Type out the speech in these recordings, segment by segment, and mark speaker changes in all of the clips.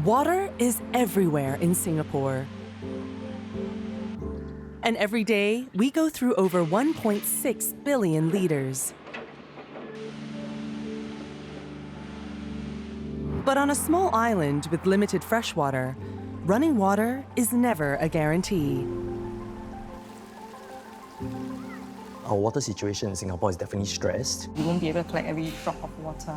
Speaker 1: Water is everywhere in Singapore. And every day, we go through over 1.6 billion litres. But on a small island with limited freshwater, running water is never a guarantee.
Speaker 2: Our water situation in Singapore is definitely stressed.
Speaker 3: You won't be able to collect every drop of water.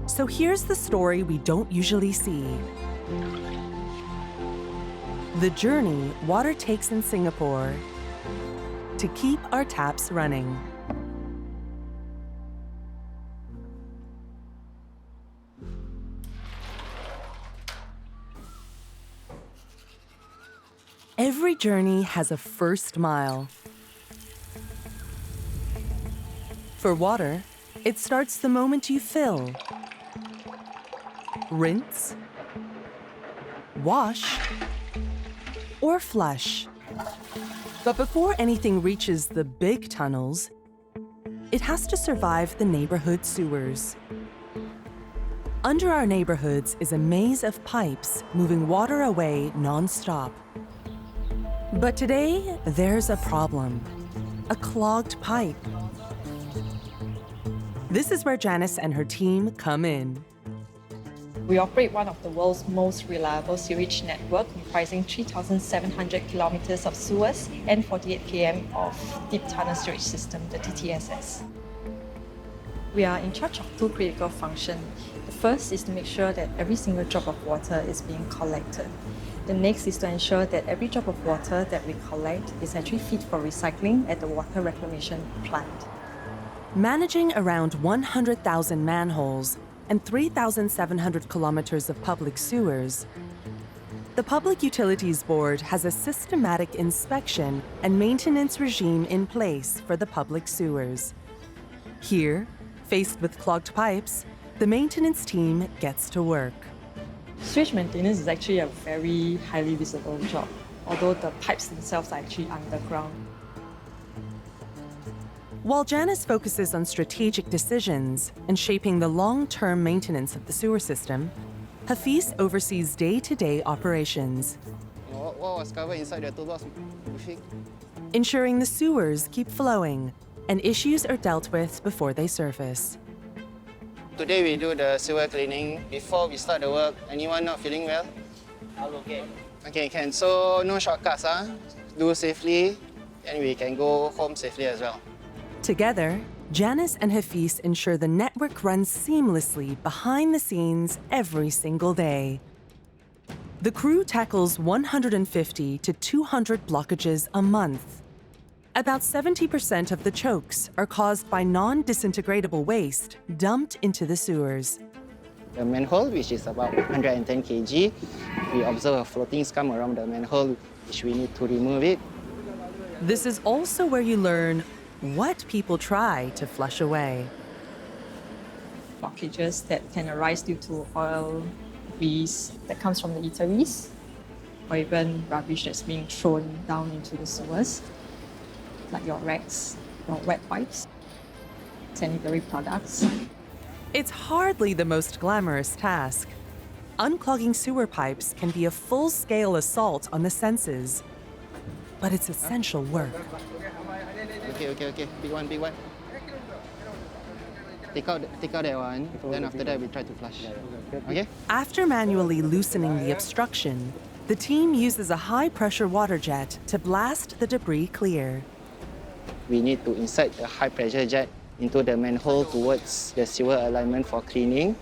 Speaker 1: So here's the story we don't usually see. The journey water takes in Singapore to keep our taps running. Every journey has a first mile. For water, it starts the moment you fill, rinse, wash, or flush. But before anything reaches the big tunnels, it has to survive the neighborhood sewers. Under our neighborhoods is a maze of pipes moving water away non-stop. But today, there's a problem: a clogged pipe. This is where Janice and her team come in.
Speaker 3: We operate one of the world's most reliable sewage network, comprising 3,700 kilometers of sewers and 48 km of deep tunnel sewage system, the DTSS. We are in charge of two critical functions. The first is to make sure that every single drop of water is being collected. The next is to ensure that every drop of water that we collect is actually fit for recycling at the water reclamation plant.
Speaker 1: Managing around 100,000 manholes and 3,700 kilometers of public sewers, the Public Utilities Board has a systematic inspection and maintenance regime in place for the public sewers. Here, faced with clogged pipes, the maintenance team gets to work.
Speaker 3: Sewage maintenance is actually a very highly visible job, although the pipes themselves are actually underground.
Speaker 1: While Janice focuses on strategic decisions and shaping the long-term maintenance of the sewer system, Hafiz oversees day-to-day operations,
Speaker 4: What was covered inside the toolbox?
Speaker 1: ensuring the sewers keep flowing and issues are dealt with before they surface.
Speaker 4: Today we do the sewer cleaning. Before we start the work, anyone not feeling well? Okay. Okay, can. So no shortcuts, Do safely, and we can go home safely as well.
Speaker 1: Together, Janice and Hafiz ensure the network runs seamlessly behind the scenes every single day. The crew tackles 150 to 200 blockages a month. About 70% of the chokes are caused by non-disintegratable waste dumped into the sewers.
Speaker 4: The manhole, which is about 110 kg, we observe a floating scum around the manhole, which we need to remove it.
Speaker 1: This is also where you learn what people try to flush away.
Speaker 3: Blockages that can arise due to oil, grease that comes from the eateries, or even rubbish that's being thrown down into the sewers, like your rags, your wet wipes, sanitary products.
Speaker 1: It's hardly the most glamorous task. Unclogging sewer pipes can be a full-scale assault on the senses, but it's essential work.
Speaker 4: Okay. Big one. Take out that one, then after that we try to flush. Okay?
Speaker 1: After manually loosening the obstruction, the team uses a high-pressure water jet to blast the debris clear.
Speaker 4: We need to insert a high-pressure jet into the manhole towards the sewer alignment for cleaning.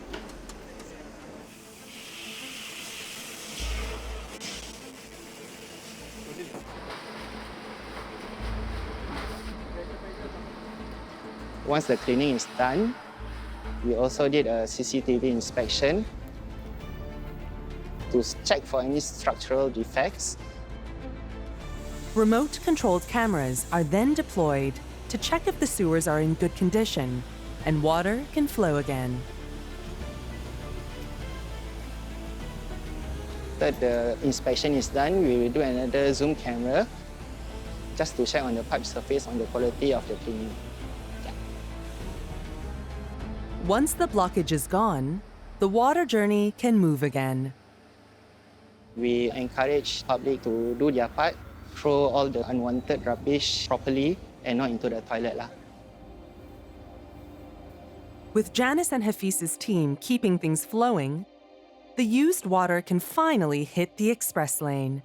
Speaker 4: Once the cleaning is done, we also did a CCTV inspection to check for any structural defects.
Speaker 1: Remote-controlled cameras are then deployed to check if the sewers are in good condition and water can flow again.
Speaker 4: After the inspection is done, we will do another zoom camera just to check on the pipe surface on the quality of the cleaning.
Speaker 1: Once the blockage is gone, the water journey can move again.
Speaker 4: We encourage public to do their part, throw all the unwanted rubbish properly and not into the toilet lah.
Speaker 1: With Janice and Hafiz's team keeping things flowing, the used water can finally hit the express lane.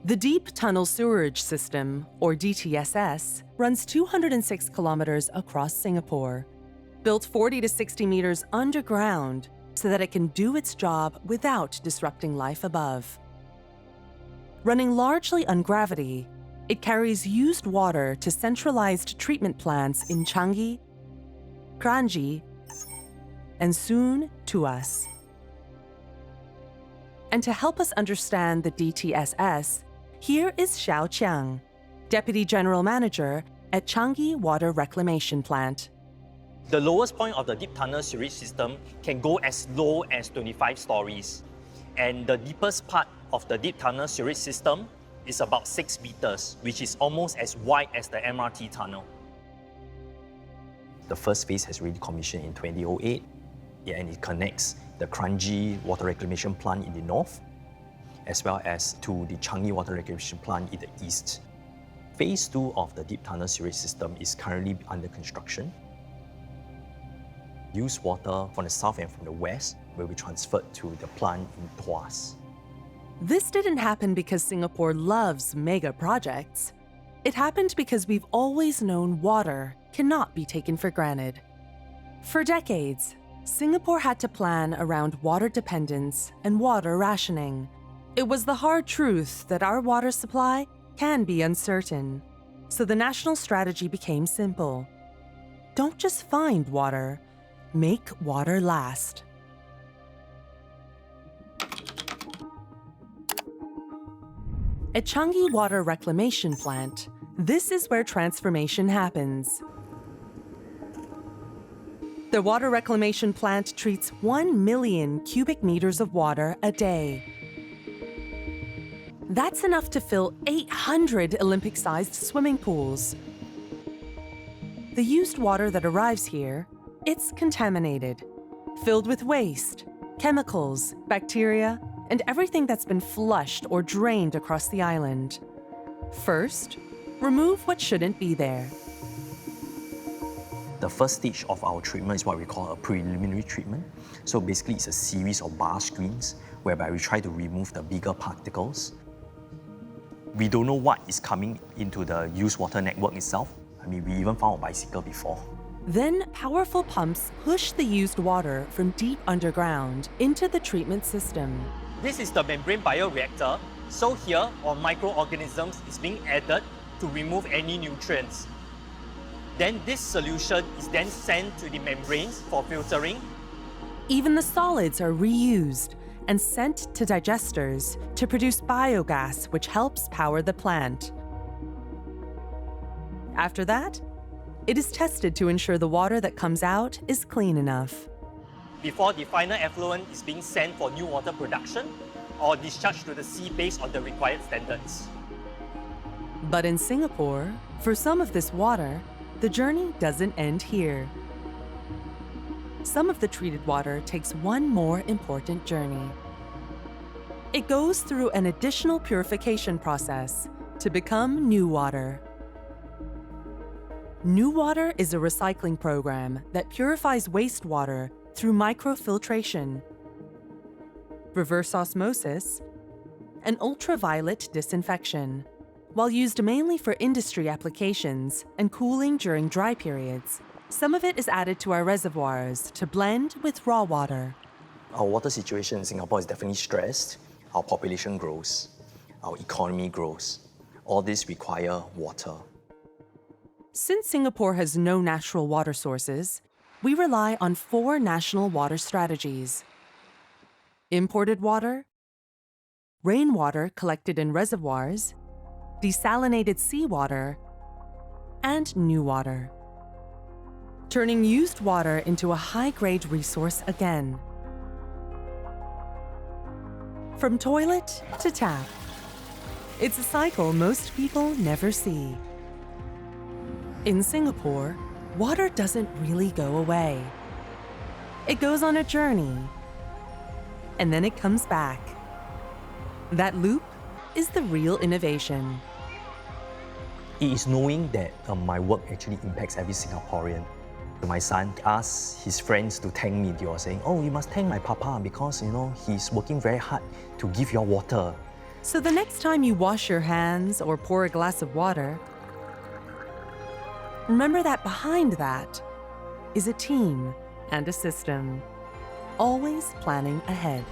Speaker 1: The Deep Tunnel Sewerage System, or DTSS, runs 206 kilometers across Singapore, built 40 to 60 meters underground so that it can do its job without disrupting life above. Running largely on gravity, it carries used water to centralized treatment plants in Changi, Kranji, and soon to us. And to help us understand the DTSS, here is Xiao Qiang, Deputy General Manager at Changi Water Reclamation Plant.
Speaker 5: The lowest point of the deep tunnel sewage system can go as low as 25 stories. And the deepest part of the deep tunnel sewage system is about 6 meters, which is almost as wide as the MRT tunnel.
Speaker 2: The first phase has really commissioned in 2008, and it connects the Kranji Water Reclamation Plant in the north, as well as to the Changi Water Reclamation Plant in the east. Phase 2 of the deep tunnel sewage system is currently under construction. Used water from the south and from the west will be transferred to the plant in Tuas.
Speaker 1: This didn't happen because Singapore loves mega projects. It happened because we've always known water cannot be taken for granted. For decades, Singapore had to plan around water dependence and water rationing. It was the hard truth that our water supply can be uncertain. So the national strategy became simple. Don't just find water, make water last. At Changi Water Reclamation Plant, this is where transformation happens. The water reclamation plant treats 1 million cubic meters of water a day. That's enough to fill 800 Olympic-sized swimming pools. The used water that arrives here, it's contaminated, filled with waste, chemicals, bacteria, and everything that's been flushed or drained across the island. First, remove what shouldn't be there.
Speaker 2: The first stage of our treatment is what we call a preliminary treatment. So basically it's a series of bar screens whereby we try to remove the bigger particles. We don't know what is coming into the used water network itself. I mean, we even found a bicycle before.
Speaker 1: Then powerful pumps push the used water from deep underground into the treatment system.
Speaker 5: This is the membrane bioreactor. So here, our microorganisms is being added to remove any nutrients. Then this solution is then sent to the membranes for filtering.
Speaker 1: Even the solids are reused and sent to digesters to produce biogas, which helps power the plant. After that, it is tested to ensure the water that comes out is clean enough.
Speaker 5: Before the final effluent is being sent for new water production or discharged to the sea based on the required standards.
Speaker 1: But in Singapore, for some of this water, the journey doesn't end here. Some of the treated water takes one more important journey. It goes through an additional purification process to become new water. New Water is a recycling program that purifies wastewater through microfiltration, reverse osmosis, and ultraviolet disinfection. While used mainly for industry applications and cooling during dry periods, some of it is added to our reservoirs to blend with raw water.
Speaker 2: Our water situation in Singapore is definitely stressed. Our population grows, our economy grows. All this require water.
Speaker 1: Since Singapore has no natural water sources, we rely on 4 national water strategies: imported water, rainwater collected in reservoirs, desalinated seawater, and new water. Turning used water into a high-grade resource again. From toilet to tap. It's a cycle most people never see. In Singapore, water doesn't really go away. It goes on a journey, and then it comes back. That loop is the real innovation.
Speaker 2: It is knowing that my work actually impacts every Singaporean. My son asked his friends to thank me. They were saying, oh, you must thank my papa because, he's working very hard to give you water.
Speaker 1: So the next time you wash your hands or pour a glass of water, remember that behind that is a team and a system, always planning ahead.